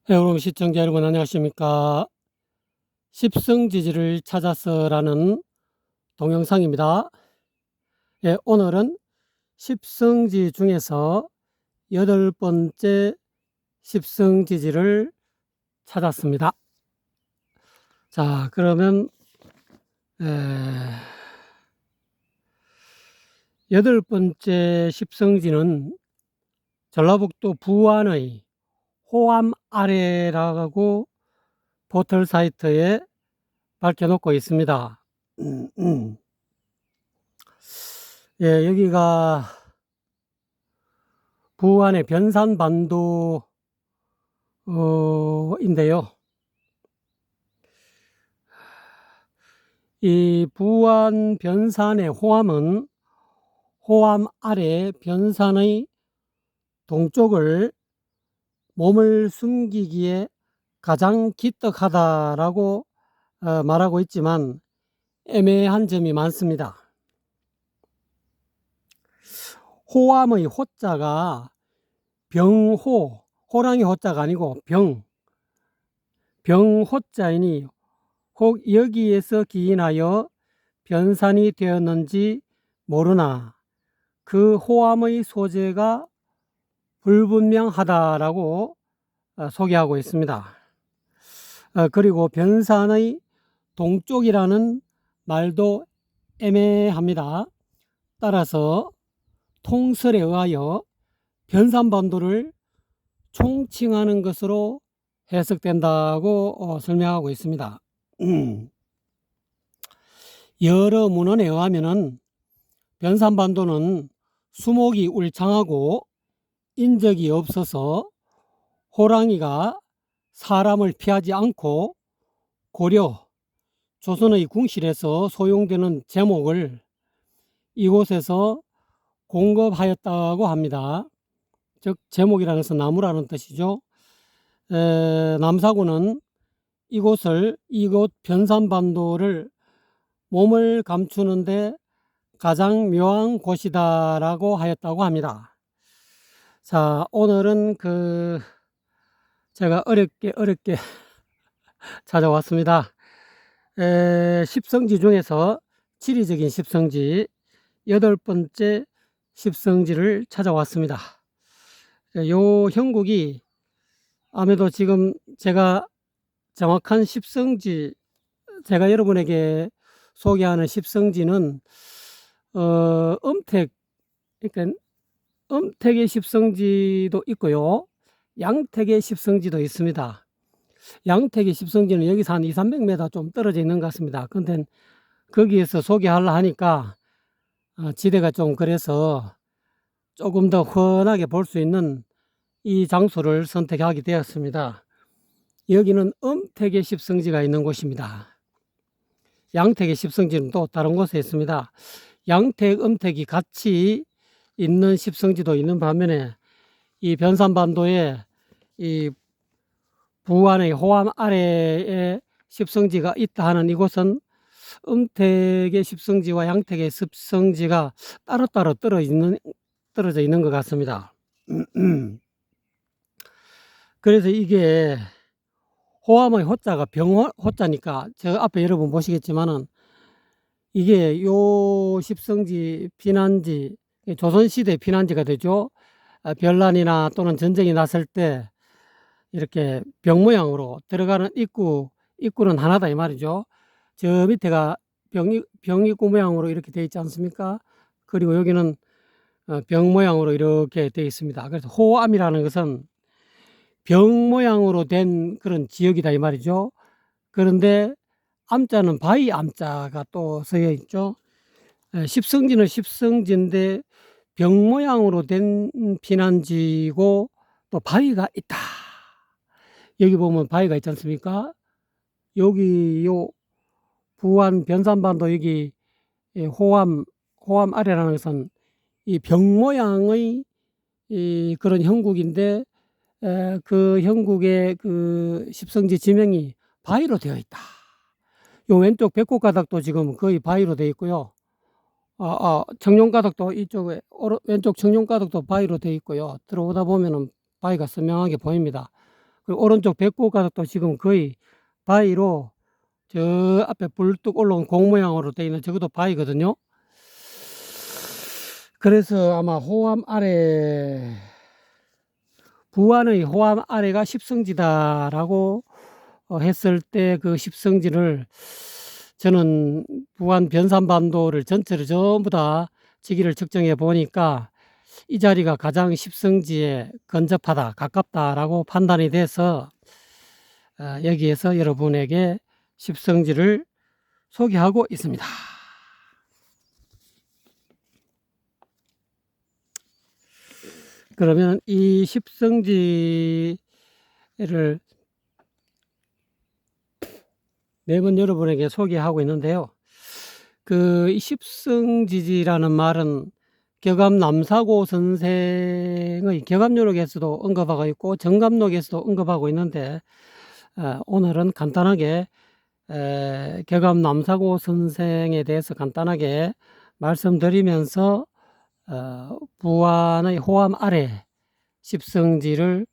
네, 여러분 시청자 여러분 안녕하십니까. 십성지지를 찾아서라는 동영상입니다. 예, 오늘은 십성지 중에서 8번째 십성지지를 찾았습니다. 자, 그러면 8번째 십성지는 전라북도 부안의 호암 아래라고 포털 사이트에 밝혀놓고 있습니다. 예, 여기가 부안의 변산반도 인데요. 이 부안 변산의 호암은 호암 아래 변산의 동쪽을 몸을 숨기기에 가장 기특하다라고 말하고 있지만 애매한 점이 많습니다. 호암의 호자가 병호, 호랑이 호자가 아니고 병호자이니 혹 여기에서 기인하여 변산이 되었는지 모르나 그 호암의 소재가 불분명하다라고 소개하고 있습니다. 그리고 변산의 동쪽이라는 말도 애매합니다. 따라서 통설에 의하여 변산반도를 총칭하는 것으로 해석된다고 설명하고 있습니다. 여러 문헌에 의하면 변산반도는 수목이 울창하고 인적이 없어서 호랑이가 사람을 피하지 않고 고려, 조선의 궁실에서 소용되는 제목을 이곳에서 공급하였다고 합니다. 즉 제목이라는 것은 나무라는 뜻이죠. 남사군은 이곳 변산반도를 몸을 감추는데 가장 묘한 곳이다라고 하였다고 합니다. 자, 오늘은 제가 어렵게 찾아왔습니다. 십성지 중에서 지리적인 십성지 8번째 십성지를 찾아왔습니다. 요 형국이 아무래도 지금 제가 정확한 십성지, 제가 여러분에게 소개하는 십성지는 그러니까 음택의 십성지도 있고요, 양택의 십성지도 있습니다. 양택의 십성지는 여기서 한 200~300m 좀 떨어져 있는 것 같습니다. 근데 거기에서 소개하려 하니까 지대가 좀 그래서 조금 더 훤하게 볼 수 있는 이 장소를 선택하게 되었습니다. 여기는 음택의 십성지가 있는 곳입니다. 양택의 십성지는 또 다른 곳에 있습니다. 양택, 음택이 같이 있는 십성지도 있는 반면에 이 변산반도에 이 부안의 호암 아래에 십성지가 있다 하는 이곳은 음택의 십성지와 양택의 십성지가 따로따로 떨어져 있는 것 같습니다. 그래서 이게 호암의 호자가 병호자니까 저 앞에 여러분 보시겠지만은 이게 요 십성지 피난지, 조선시대 피난지가 되죠. 별난이나 또는 전쟁이 났을 때 이렇게 병 모양으로 들어가는 입구는 하나다 이 말이죠. 저 밑에가 병입구 모양으로 이렇게 되어 있지 않습니까? 그리고 여기는 병 모양으로 이렇게 되어 있습니다. 그래서 호암이라는 것은 병 모양으로 된 그런 지역이다 이 말이죠. 그런데 암자는 바위 암자가 또 쓰여 있죠. 십성지는 십성지인데 병 모양으로 된 피난지고 또 바위가 있다. 여기 보면 바위가 있지 않습니까? 여기 요 부안 변산반도 여기 호암 아래라는 것은 이 병 모양의 이 그런 형국인데 그 형국의 그 십성지 지명이 바위로 되어 있다. 요 왼쪽 백곡가닥도 지금 거의 바위로 되어 있고요. 청룡가닥도 이쪽에 왼쪽 청룡가닥도 바위로 되어 있고요. 들어오다 보면은 바위가 선명하게 보입니다. 그 오른쪽 배꼽 가닥도 지금 거의 바위로 저 앞에 불뚝 올라온 공 모양으로 되어 있는 저것도 바위거든요. 그래서 아마 호암 아래, 부안의 호암 아래가 십성지다라고 했을 때 그 십성지를 저는 부안 변산반도를 전체를 전부 다 지기를 측정해 보니까 이 자리가 가장 십성지에 근접하다, 가깝다라고 판단이 돼서 여기에서 여러분에게 십성지를 소개하고 있습니다. 그러면 이 십성지를 매번 여러분에게 소개하고 있는데요. 그 십성지지라는 말은 격암 남사고 선생의 격암요록에서도 언급하고 있고 정감록에서도 언급하고 있는데 오늘은 간단하게 격암 남사고 선생에 대해서 간단하게 말씀드리면서 부안의 호암 아래 십성지를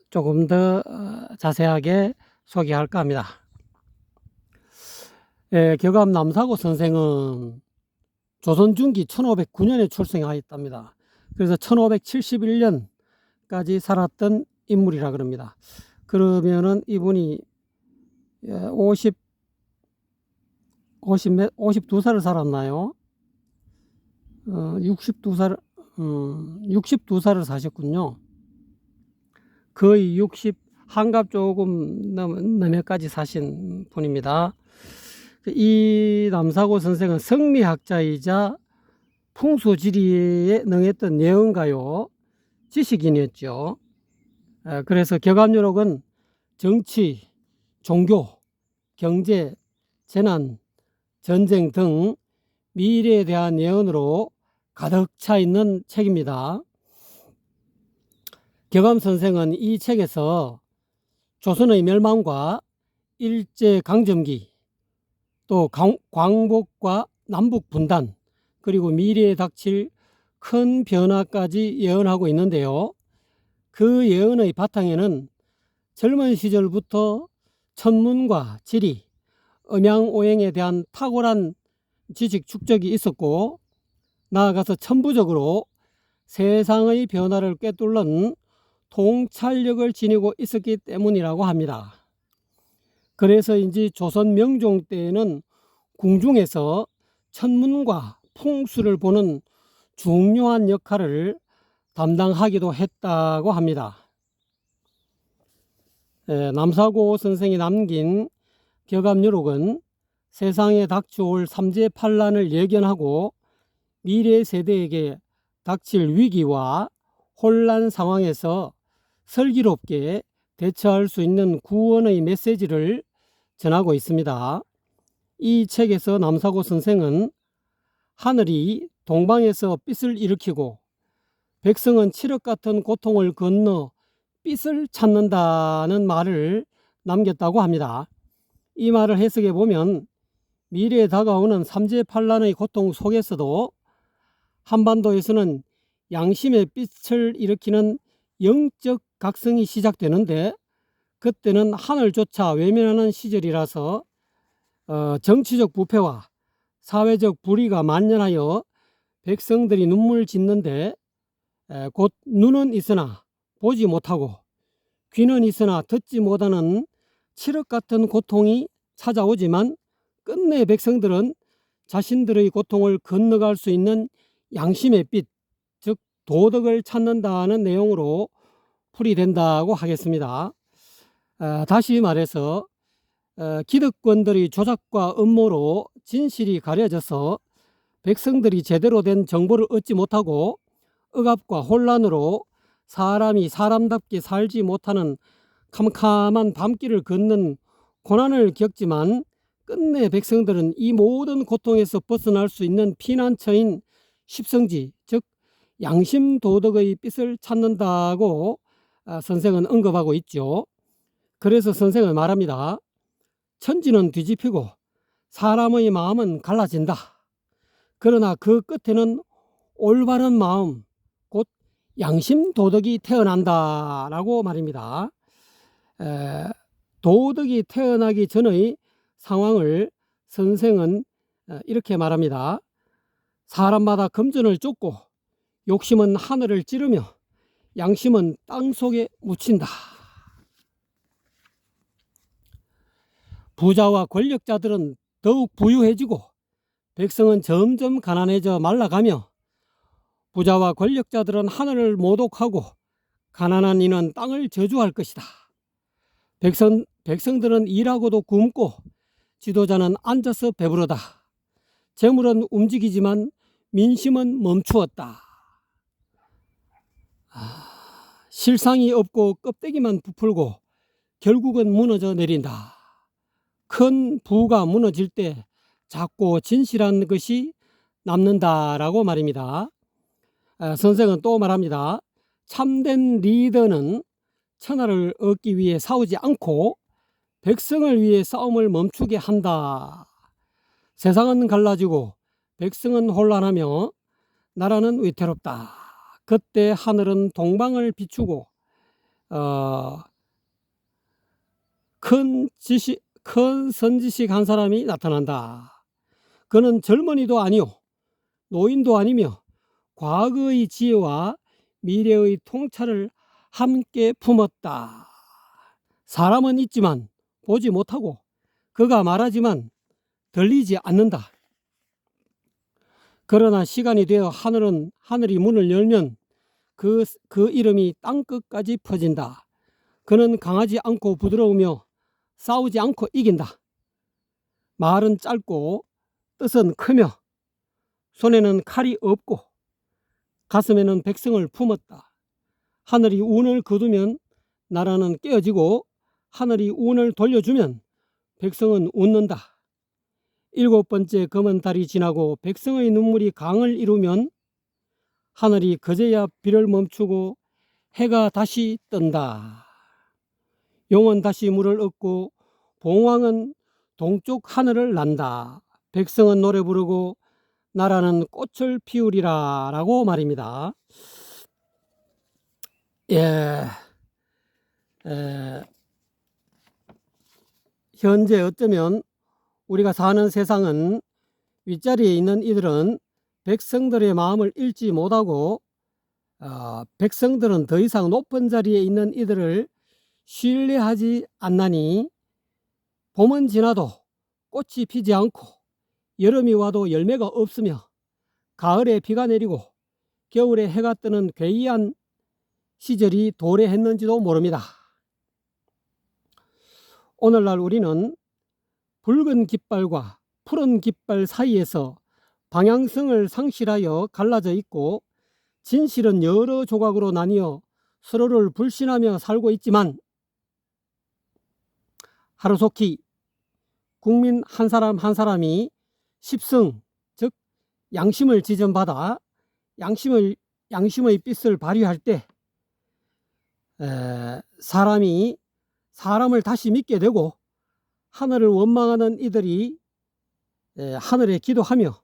조금 더 자세하게 소개할까 합니다. 격암 남사고 선생은 조선 중기 1509년에 출생하였답니다. 그래서 1571년까지 살았던 인물이라 그럽니다. 그러면은 이분이 52살을 살았나요? 62살을 사셨군요. 거의 한갑 조금 넘게까지 사신 분입니다. 이 남사고 선생은 성리학자이자 풍수지리에 능했던 예언가요, 지식인이었죠. 그래서 격암요록은 정치, 종교, 경제, 재난, 전쟁 등 미래에 대한 예언으로 가득 차 있는 책입니다. 격암 선생은 이 책에서 조선의 멸망과 일제강점기, 또 광복과 남북 분단, 그리고 미래에 닥칠 큰 변화까지 예언하고 있는데요. 그 예언의 바탕에는 젊은 시절부터 천문과 지리, 음양오행에 대한 탁월한 지식 축적이 있었고, 나아가서 천부적으로 세상의 변화를 꿰뚫는 통찰력을 지니고 있었기 때문이라고 합니다. 그래서인지 조선 명종 때에는 궁중에서 천문과 풍수를 보는 중요한 역할을 담당하기도 했다고 합니다. 남사고 선생이 남긴 격암요록은 세상에 닥쳐올 삼재팔란을 예견하고 미래 세대에게 닥칠 위기와 혼란 상황에서 슬기롭게 대처할 수 있는 구원의 메시지를 전하고 있습니다. 이 책에서 남사고 선생은 하늘이 동방에서 빛을 일으키고 백성은 칠흑 같은 고통을 건너 빛을 찾는다는 말을 남겼다고 합니다. 이 말을 해석해 보면 미래에 다가오는 삼재팔란의 고통 속에서도 한반도에서는 양심의 빛을 일으키는 영적 각성이 시작되는데, 그때는 하늘조차 외면하는 시절이라서 정치적 부패와 사회적 불의가 만연하여 백성들이 눈물 짓는데 곧 눈은 있으나 보지 못하고 귀는 있으나 듣지 못하는 칠흑 같은 고통이 찾아오지만 끝내 백성들은 자신들의 고통을 건너갈 수 있는 양심의 빛, 즉 도덕을 찾는다는 내용으로 풀이된다고 하겠습니다. 다시 말해서 기득권들의 조작과 음모로 진실이 가려져서 백성들이 제대로 된 정보를 얻지 못하고 억압과 혼란으로 사람이 사람답게 살지 못하는 캄캄한 밤길을 걷는 고난을 겪지만 끝내 백성들은 이 모든 고통에서 벗어날 수 있는 피난처인 십성지, 즉 양심 도덕의 빛을 찾는다고 선생은 언급하고 있죠. 그래서 선생은 말합니다. 천지는 뒤집히고 사람의 마음은 갈라진다. 그러나 그 끝에는 올바른 마음, 곧 양심 도덕이 태어난다라고 말입니다. 도덕이 태어나기 전의 상황을 선생은 이렇게 말합니다. 사람마다 금전을 쫓고 욕심은 하늘을 찌르며 양심은 땅속에 묻힌다. 부자와 권력자들은 더욱 부유해지고 백성은 점점 가난해져 말라가며 부자와 권력자들은 하늘을 모독하고 가난한 이는 땅을 저주할 것이다. 백성들은 일하고도 굶고 지도자는 앉아서 배부르다. 재물은 움직이지만 민심은 멈추었다. 실상이 없고 껍데기만 부풀고 결국은 무너져 내린다. 큰 부가 무너질 때 작고 진실한 것이 남는다라고 말입니다. 선생은 또 말합니다. 참된 리더는 천하를 얻기 위해 싸우지 않고 백성을 위해 싸움을 멈추게 한다. 세상은 갈라지고 백성은 혼란하며 나라는 위태롭다. 그때 하늘은 동방을 비추고 큰 선지식 한 사람이 나타난다. 그는 젊은이도 아니요 노인도 아니며 과거의 지혜와 미래의 통찰을 함께 품었다. 사람은 있지만 보지 못하고 그가 말하지만 들리지 않는다. 그러나 시간이 되어 하늘이 문을 열면 그 이름이 땅끝까지 퍼진다. 그는 강하지 않고 부드러우며 싸우지 않고 이긴다. 말은 짧고 뜻은 크며 손에는 칼이 없고 가슴에는 백성을 품었다. 하늘이 운을 거두면 나라는 깨어지고 하늘이 운을 돌려주면 백성은 웃는다. 7번째 검은 달이 지나고 백성의 눈물이 강을 이루면 하늘이 그제야 비를 멈추고 해가 다시 뜬다. 용은 다시 물을 얻고 봉황은 동쪽 하늘을 난다. 백성은 노래 부르고 나라는 꽃을 피우리라 라고 말입니다. 현재 어쩌면 우리가 사는 세상은 윗자리에 있는 이들은 백성들의 마음을 읽지 못하고 백성들은 더 이상 높은 자리에 있는 이들을 신뢰하지 않나니 봄은 지나도 꽃이 피지 않고 여름이 와도 열매가 없으며 가을에 비가 내리고 겨울에 해가 뜨는 괴이한 시절이 도래했는지도 모릅니다. 오늘날 우리는 붉은 깃발과 푸른 깃발 사이에서 방향성을 상실하여 갈라져 있고 진실은 여러 조각으로 나뉘어 서로를 불신하며 살고 있지만 하루속히 국민 한 사람 한 사람이 십성, 즉 양심을 지정받아 양심의 빛을 발휘할 때 사람이 사람을 다시 믿게 되고 하늘을 원망하는 이들이 하늘에 기도하며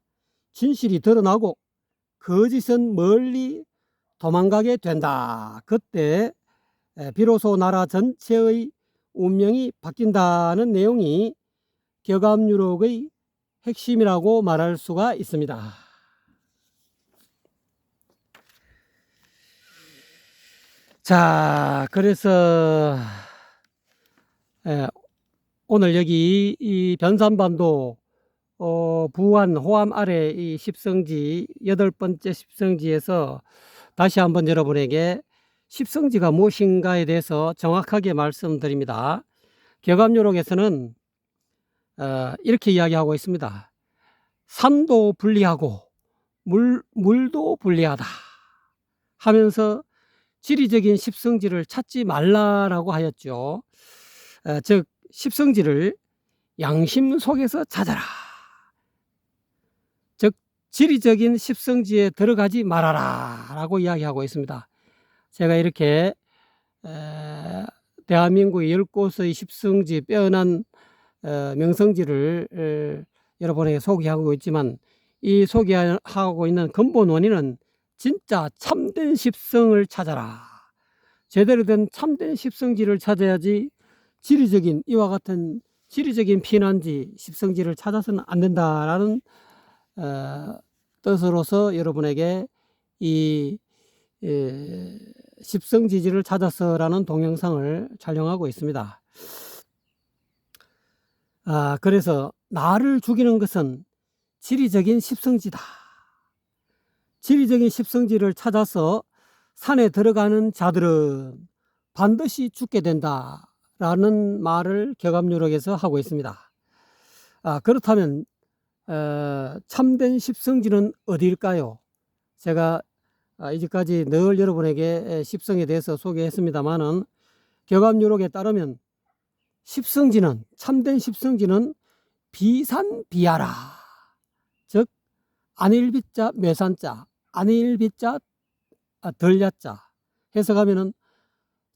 진실이 드러나고 거짓은 멀리 도망가게 된다. 그때 비로소 나라 전체의 운명이 바뀐다는 내용이 격암유록의 핵심이라고 말할 수가 있습니다. 자, 그래서 오늘 여기 이 변산반도 부안 호암 아래 이 십성지 8번째 십성지에서 다시 한번 여러분에게 십성지가 무엇인가에 대해서 정확하게 말씀드립니다. 격암유록에서는 이렇게 이야기하고 있습니다. 산도 불리하고 물도 불리하다 하면서 지리적인 십성지를 찾지 말라라고 하였죠. 즉 십성지를 양심 속에서 찾아라. 즉 지리적인 십성지에 들어가지 말아라 라고 이야기하고 있습니다. 제가 이렇게 대한민국의 10곳의 십성지 빼어난 명성지를 여러분에게 소개하고 있지만 이 소개하고 있는 근본 원인은 진짜 참된 십성을 찾아라. 제대로 된 참된 십성지를 찾아야지 지리적인 이와 같은 지리적인 피난지 십성지를 찾아서는 안 된다라는 뜻으로서 여러분에게 이 십성지지를 찾아서라는 동영상을 촬영하고 있습니다. 그래서 나를 죽이는 것은 지리적인 십성지다. 지리적인 십성지를 찾아서 산에 들어가는 자들은 반드시 죽게 된다라는 말을 격압유력에서 하고 있습니다. 그렇다면 참된 십성지는 어디일까요? 제가 이제까지 늘 여러분에게 십성에 대해서 소개했습니다만은 격압유력에 따르면 십성지는 참된 십성지는 비산비야라. 즉 안일비자 매산자 안일비자 덜야자 해석하면은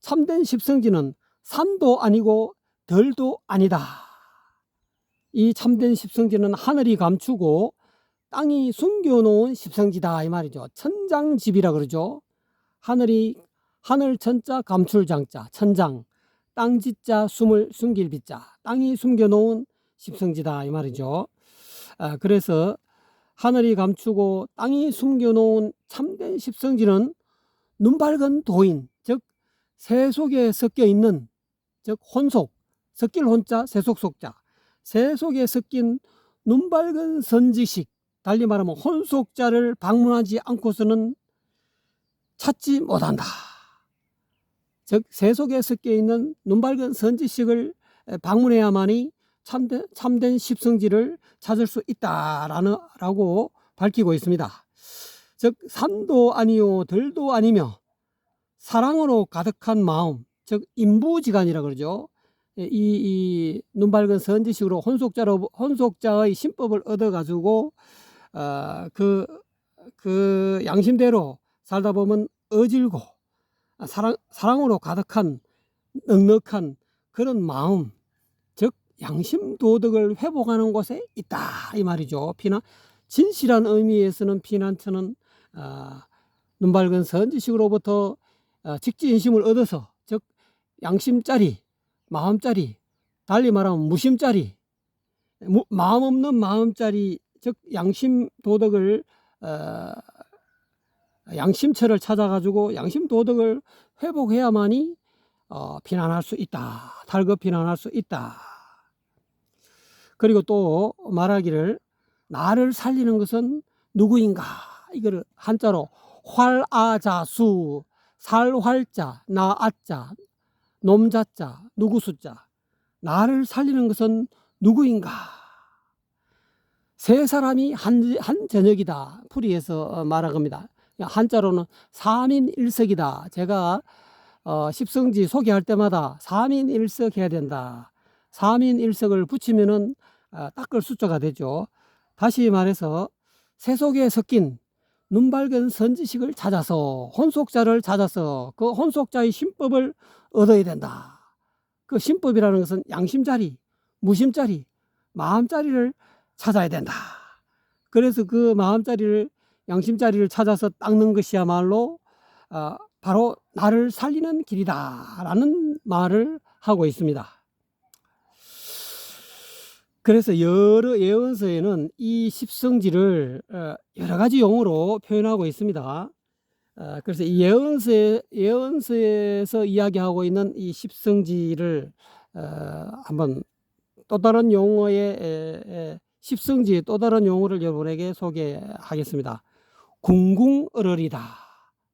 참된 십성지는 산도 아니고 덜도 아니다. 이 참된 십성지는 하늘이 감추고 땅이 숨겨놓은 십성지다 이 말이죠. 천장집이라 그러죠. 하늘 천자 감출 장자 천장, 땅지자 숨을 숨길 비자 땅이 숨겨놓은 십성지다 이 말이죠. 그래서 하늘이 감추고 땅이 숨겨놓은 참된 십성지는 눈밝은 도인, 즉 세속에 섞여 있는, 즉 혼속, 섞일 혼자 세속 속자, 세속에 섞인 눈밝은 선지식, 달리 말하면 혼속자를 방문하지 않고서는 찾지 못한다. 즉 세속에 섞여 있는 눈밝은 선지식을 방문해야만이 참된 십성지를 찾을 수 있다라고 밝히고 있습니다. 즉 산도 아니요 덜도 아니며 사랑으로 가득한 마음, 즉 인부지간이라 그러죠. 이 눈밝은 선지식으로 혼속자의 신법을 얻어가지고 그 양심대로 살다 보면 어질고 사랑으로 가득한 넉넉한 그런 마음, 즉 양심 도덕을 회복하는 곳에 있다 이 말이죠. 진실한 의미에서는 피난처는 눈밝은 선지식으로부터 직지인심을 얻어서, 즉 양심짜리, 마음짜리, 달리 말하면 무심짜리, 마음 없는 마음짜리, 즉 양심 도덕을 양심처를 찾아가지고 양심 도덕을 회복해야만이 피난할 수 있다. 달거 피난할 수 있다. 그리고 또 말하기를 나를 살리는 것은 누구인가? 이거를 한자로 활아자수, 살활자, 나아자, 놈자자, 누구수자. 나를 살리는 것은 누구인가? 세 사람이 한 저녁이다. 풀이에서 말한 겁니다. 한자로는 삼인일석이다. 제가 십성지 소개할 때마다 삼인일석 해야 된다. 삼인일석을 붙이면은 닦을 숫자가 되죠. 다시 말해서 세속에 섞인 눈밝은 선지식을 찾아서 혼속자를 찾아서 그 혼속자의 신법을 얻어야 된다. 그 신법이라는 것은 양심자리, 무심자리, 마음자리를 찾아야 된다. 그래서 그 마음자리를, 양심자리를 찾아서 닦는 것이야말로 바로 나를 살리는 길이다 라는 말을 하고 있습니다. 그래서 여러 예언서에는 이 십성지를 여러 가지 용어로 표현하고 있습니다. 그래서 이 예언서에서 이야기하고 있는 이 십성지를 한번 또 다른 용어의 십성지의 또 다른 용어를 여러분에게 소개하겠습니다. 궁궁얼얼이다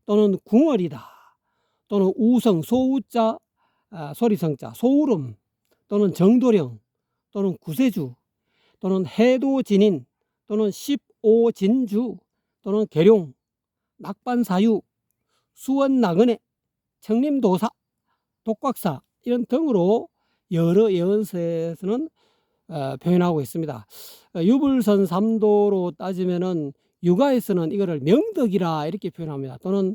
또는 궁얼이다 또는 우성, 소우자, 소리성자, 소울음 또는 정도령 또는 구세주 또는 해도진인 또는 십오진주 또는 계룡, 낙반사유, 수원나그네, 청림도사, 독곽사 이런 등으로 여러 예언서에서는 표현하고 있습니다. 유불선 3도로 따지면은 유가에서는 이거를 명덕이라 이렇게 표현합니다. 또는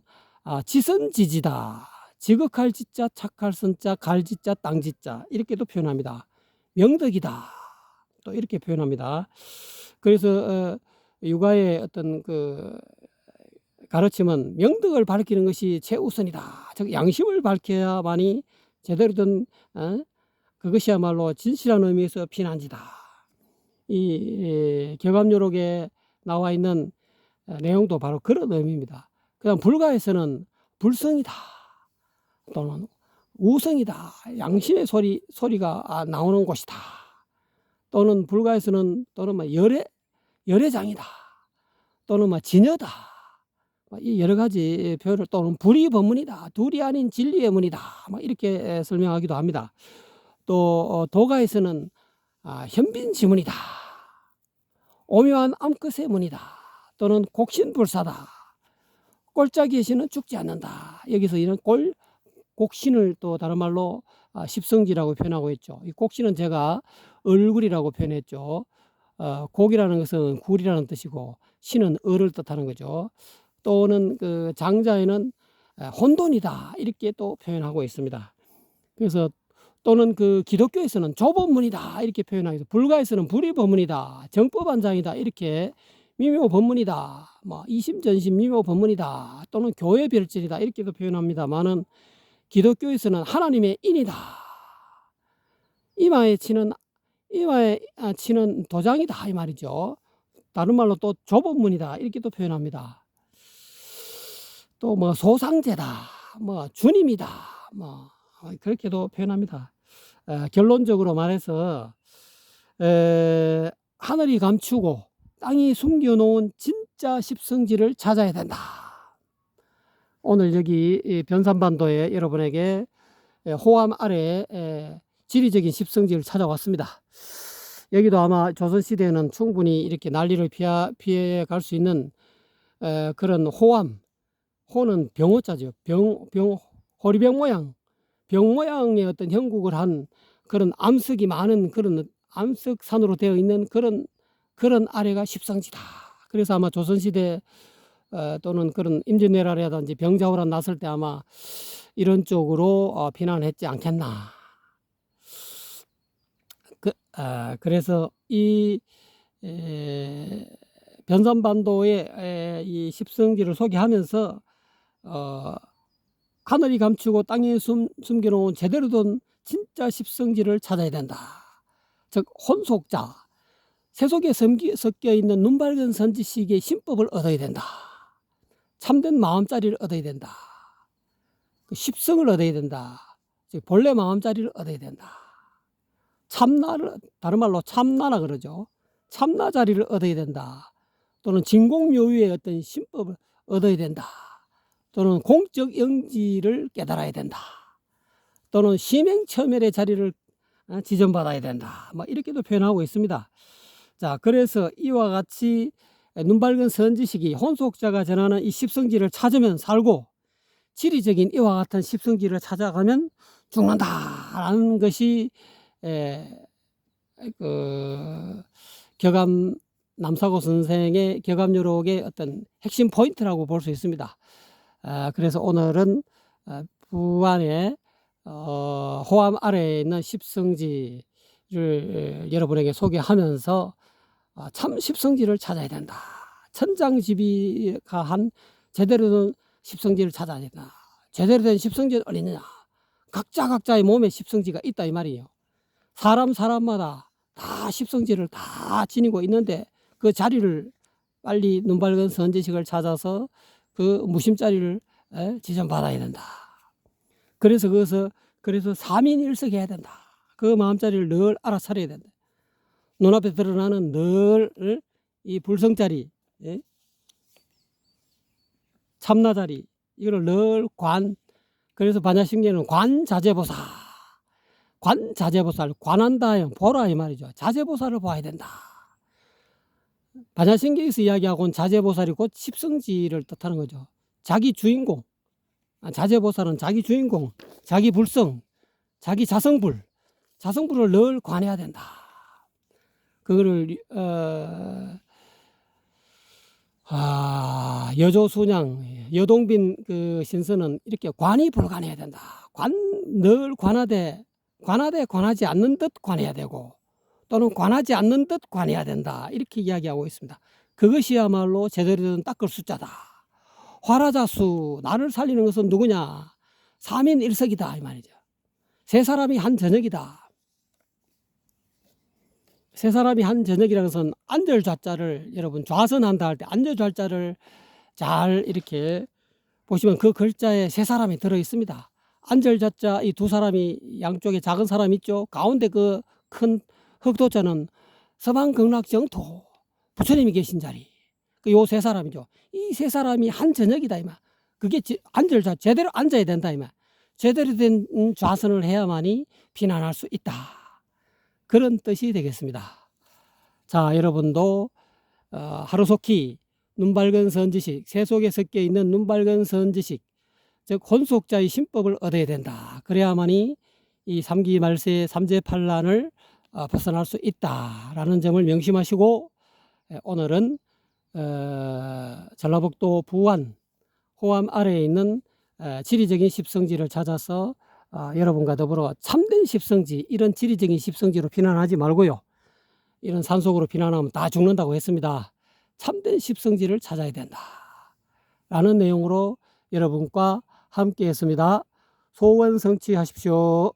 지선지지다, 지극할 지자, 착할 선자, 갈지자, 땅지자 이렇게도 표현합니다. 명덕이다 또 이렇게 표현합니다. 그래서 유가의 어떤 가르침은 명덕을 밝히는 것이 최우선이다. 즉 양심을 밝혀야만이 제대로 된 그것이야말로 진실한 의미에서 피난지다. 이 격암요록에 나와 있는 내용도 바로 그런 의미입니다. 그다음 불가에서는 불성이다 또는 우성이다. 양심의 소리가 나오는 곳이다. 또는 불가에서는 또는 열애장이다. 또는 진여다. 이 여러 가지 표현을 또는 불이 법문이다. 둘이 아닌 진리의 문이다. 이렇게 설명하기도 합니다. 또 도가에서는 현빈지문이다. 오묘한 암끝의 문이다. 또는 곡신불사다. 꼴짝이에서는 죽지 않는다. 여기서 이런 곡신을 또 다른 말로 십성지라고 표현하고 있죠. 이 곡신은 제가 얼굴이라고 표현했죠. 곡이라는 것은 굴이라는 뜻이고 신은 을을 뜻하는 거죠. 또는 그 장자에는 혼돈이다 이렇게 또 표현하고 있습니다. 그래서 또는 그 기독교에서는 조법문이다 이렇게 표현하고 있어요. 불가에서는 불의법문이다, 정법안장이다 이렇게 미묘법문이다, 이심전심 미묘법문이다 또는 교회별질이다 이렇게도 표현합니다만은 기독교에서는 하나님의 인이다. 이마에 치는 도장이다 이 말이죠. 다른 말로 또 조법문이다 이렇게 또 표현합니다. 또 소상제다, 주님이다, 그렇게도 표현합니다. 결론적으로 말해서 하늘이 감추고 땅이 숨겨놓은 진짜 십성지를 찾아야 된다. 오늘 여기 변산반도에 여러분에게 호암 아래 지리적인 십성지를 찾아왔습니다. 여기도 아마 조선시대에는 충분히 이렇게 난리를 피해 갈 수 있는 그런 호암, 호는 병호자죠. 호리병 모양의 어떤 형국을 한 그런 암석이 많은 그런 암석산으로 되어 있는 그런 아래가 십성지다. 그래서 아마 조선시대 또는 그런 임진왜란이라든지 병자호란 났을 때 아마 이런 쪽으로 피난했지 않겠나. 그래서 이 변산반도의 이 십성지를 소개하면서 하늘이 감추고 땅에 숨겨놓은 제대로 된 진짜 십성지를 찾아야 된다. 즉 혼속자, 세속에 섞여 있는 눈밝은 선지식의 신법을 얻어야 된다. 참된 마음자리를 얻어야 된다. 십성을 얻어야 된다. 즉 본래 마음자리를 얻어야 된다. 참나를 다른 말로 참나라 그러죠. 참나 자리를 얻어야 된다. 또는 진공묘유의 어떤 신법을 얻어야 된다. 또는 공적 영지를 깨달아야 된다. 또는 심행처멸의 자리를 지정받아야 된다. 이렇게도 표현하고 있습니다. 자, 그래서 이와 같이 눈밝은 선지식이 혼속자가 전하는 이 십성지를 찾으면 살고 지리적인 이와 같은 십성지를 찾아가면 죽는다라는 것이 격암 남사고 선생의 격암요록의 어떤 핵심 포인트라고 볼 수 있습니다. 그래서 오늘은 부안의 호암 아래에 있는 십성지를 여러분에게 소개하면서 참 십성지를 찾아야 된다. 천장지비가 한 제대로 된 십성지를 찾아야 된다. 제대로 된 십성지는 어디 있느냐? 각자의 몸에 십성지가 있다 이 말이에요. 사람마다 다 십성지를 다 지니고 있는데 그 자리를 빨리 눈밝은 선지식을 찾아서 그 무심자리를 지정받아야 된다. 그래서 삼인일석해야 된다. 그 마음자리를 늘 알아차려야 된다. 눈앞에 드러나는 늘 이 불성자리, 참나자리 이거를 늘 그래서 반야심계는 관자재보살, 관한다, 보라 이 말이죠. 자재보살을 봐야 된다. 반야심계에서 이야기하고는 자재보살이 곧 십성지를 뜻하는 거죠. 자기 주인공, 자재보살은 자기 주인공, 자기 불성, 자기 자성불을 늘 관해야 된다. 그거를 여조순양, 여동빈 그 신선은 이렇게 관이 불관해야 된다. 늘 관하지 않는 듯 관해야 되고 또는 관하지 않는 듯 관해야 된다. 이렇게 이야기하고 있습니다. 그것이야말로 제대로 된 닦을 숫자다. 화라자수 나를 살리는 것은 누구냐? 삼인일석이다 이 말이죠. 세 사람이 한 저녁이다. 세 사람이 한 저녁이라는 것은 안절좌자를 여러분 좌선한다 할 때 안절좌자를 잘 이렇게 보시면 그 글자에 세 사람이 들어 있습니다. 안절좌자 이 두 사람이 양쪽에 작은 사람 있죠. 가운데 그 큰 흑도자는 서방극락정토 부처님이 계신 자리. 요 세 사람이죠. 이 세 사람이 한 저녁이다 이말. 그게 안절좌 제대로 앉아야 된다 이말. 제대로 된 좌선을 해야만이 비난할 수 있다. 그런 뜻이 되겠습니다. 자, 여러분도 하루속히 눈밝은 선지식, 새 속에 섞여 있는 눈밝은 선지식, 즉 혼속자의 신법을 얻어야 된다. 그래야만이 이 삼기말세 삼재팔란을 벗어날 수 있다라는 점을 명심하시고 오늘은 전라북도 부안 호암 아래에 있는 지리적인 십성지를 찾아서 여러분과 더불어 참된 십성지, 이런 지리적인 십성지로 비난하지 말고요. 이런 산속으로 비난하면 다 죽는다고 했습니다. 참된 십성지를 찾아야 된다 라는 내용으로 여러분과 함께 했습니다. 소원 성취하십시오.